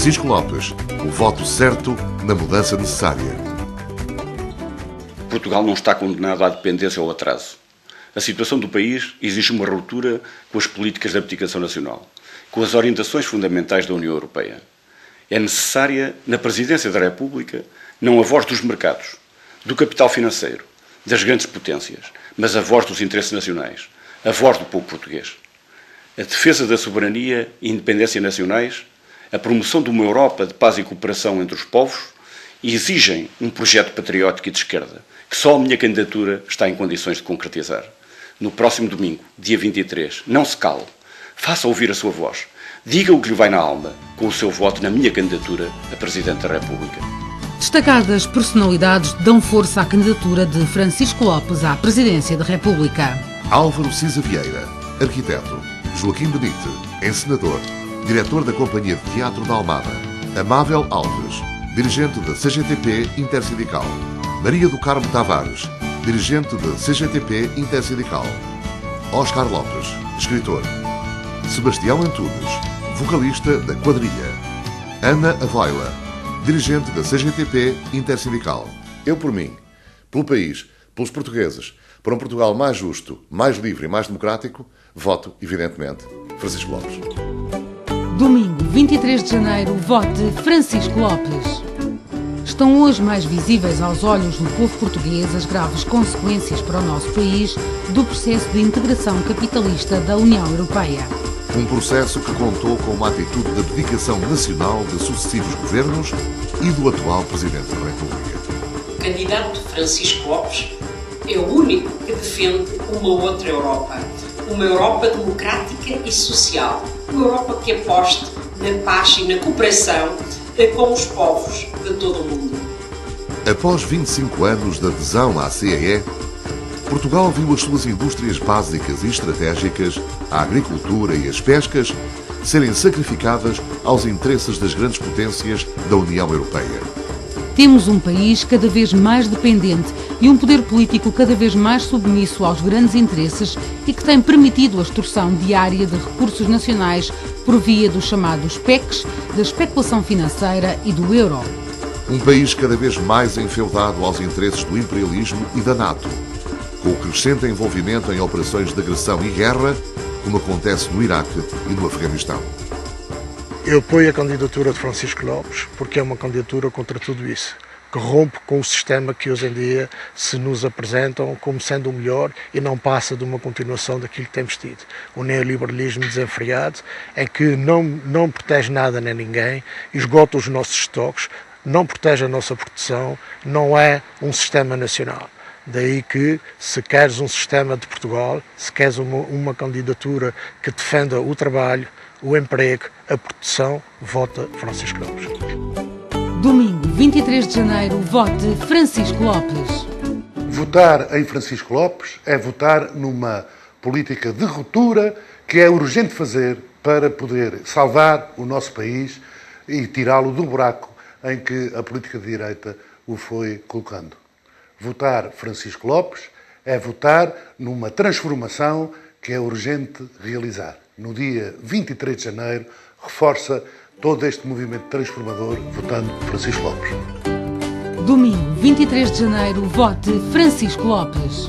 Francisco Lopes, o voto certo na mudança necessária. Portugal não está condenado à dependência ou atraso. A situação do país exige uma ruptura com as políticas de abdicação nacional, com as orientações fundamentais da União Europeia. É necessária, na Presidência da República, não a voz dos mercados, do capital financeiro, das grandes potências, mas a voz dos interesses nacionais, a voz do povo português. A defesa da soberania e independência nacionais, a promoção de uma Europa de paz e cooperação entre os povos, exigem um projeto patriótico e de esquerda, que só a minha candidatura está em condições de concretizar. No próximo domingo, dia 23, não se cale, faça ouvir a sua voz, diga o que lhe vai na alma, com o seu voto na minha candidatura a Presidente da República. Destacadas personalidades dão força à candidatura de Francisco Lopes à Presidência da República. Álvaro Cisa Vieira, arquiteto. Joaquim Benite, encenador, diretor da Companhia de Teatro da Almada. Amável Alves, dirigente da CGTP Intersindical. Maria do Carmo Tavares, dirigente da CGTP Intersindical. Oscar Lopes, escritor. Sebastião Antunes, vocalista da Quadrilha. Ana Avoila, dirigente da CGTP Intersindical. Eu por mim, pelo país, pelos portugueses, para um Portugal mais justo, mais livre e mais democrático, voto, evidentemente, Francisco Lopes. Domingo, 23 de janeiro, vote Francisco Lopes. Estão hoje mais visíveis aos olhos do povo português as graves consequências para o nosso país do processo de integração capitalista da União Europeia. Um processo que contou com uma atitude de abdicação nacional de sucessivos governos e do atual Presidente da República. O candidato Francisco Lopes é o único que defende uma outra Europa. Uma Europa democrática e social. Uma Europa que aposte na paz e na cooperação com os povos de todo o mundo. Após 25 anos de adesão à CEE, Portugal viu as suas indústrias básicas e estratégicas, a agricultura e as pescas, serem sacrificadas aos interesses das grandes potências da União Europeia. Temos um país cada vez mais dependente e um poder político cada vez mais submisso aos grandes interesses e que tem permitido a extorsão diária de recursos nacionais por via dos chamados PECs, da especulação financeira e do euro. Um país cada vez mais enfeudado aos interesses do imperialismo e da NATO, com o crescente envolvimento em operações de agressão e guerra, como acontece no Iraque e no Afeganistão. Eu apoio a candidatura de Francisco Lopes porque é uma candidatura contra tudo isso, que rompe com o sistema que hoje em dia se nos apresentam como sendo o melhor e não passa de uma continuação daquilo que temos tido. O neoliberalismo desenfreado, em que não protege nada nem ninguém, esgota os nossos estoques, não protege a nossa produção, não é um sistema nacional. Daí que, se queres um sistema de Portugal, se queres uma candidatura que defenda o trabalho, o emprego, a produção, vota Francisco Lopes. Domingo, 23 de janeiro, vote Francisco Lopes. Votar em Francisco Lopes é votar numa política de ruptura que é urgente fazer para poder salvar o nosso país e tirá-lo do buraco em que a política de direita o foi colocando. Votar Francisco Lopes é votar numa transformação que é urgente realizar. No dia 23 de janeiro, reforça todo este movimento transformador votando Francisco Lopes. Domingo, 23 de janeiro, vote Francisco Lopes.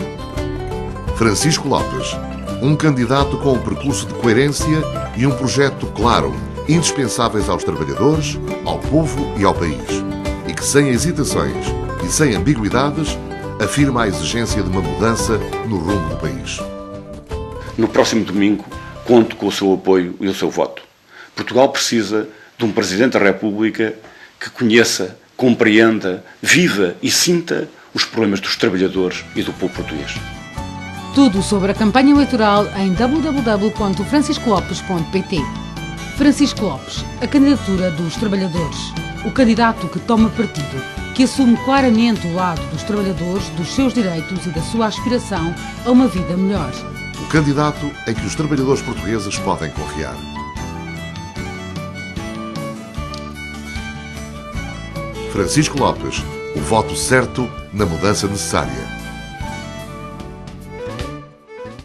Francisco Lopes, um candidato com um percurso de coerência e um projeto claro, indispensáveis aos trabalhadores, ao povo e ao país, e que sem hesitações e sem ambiguidades afirma a exigência de uma mudança no rumo do país. No próximo domingo, conto com o seu apoio e o seu voto. Portugal precisa de um Presidente da República que conheça, compreenda, viva e sinta os problemas dos trabalhadores e do povo português. Tudo sobre a campanha eleitoral em www.franciscolopes.pt. Francisco Lopes, a candidatura dos trabalhadores. O candidato que toma partido, que assume claramente o lado dos trabalhadores, dos seus direitos e da sua aspiração a uma vida melhor. O candidato em que os trabalhadores portugueses podem confiar. Francisco Lopes, o voto certo na mudança necessária.